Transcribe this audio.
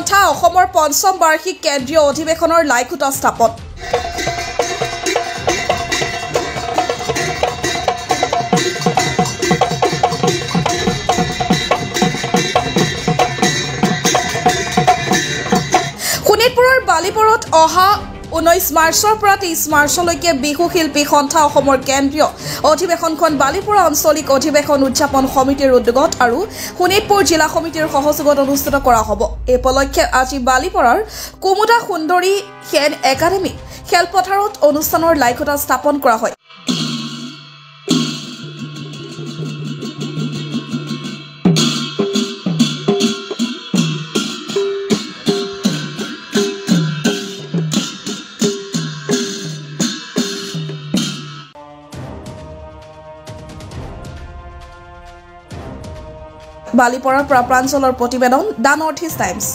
তথা অসমৰ পঞ্চম বাৰ্ষিক কেন্দ্ৰীয় অধিৱেশনৰ লাইখুটা স্থাপন শোণিতপুৰৰ বালিপুৰত অহা 19 মাৰ্চৰ পৰা 30 মাৰ্চলৈকে বিহু শিল্পী সন্থা অসমৰ কেন্দ্ৰীয় অধিৱেশনখন বালিপুৰা আঞ্চলিক অধিৱেশন উদযাপন সমিতিৰ উদ্যোগত আৰু শোণিতপুৰ জিলা সমিতিৰ সহযোগত অনুষ্ঠিত কৰা হ'ব। এই উপলক্ষে আজি বালিপুৰাৰ কুমুদা সুন্দৰী খেল একাডেমী খেলপথাৰত অনুষ্ঠানৰ লাইখুটা স্থাপন কৰা হয়। বালিপৰাৰ পৰা প্ৰাঞ্জলৰ প্ৰতিবেদন দ্য নৰ্থ ইষ্ট টাইমছ।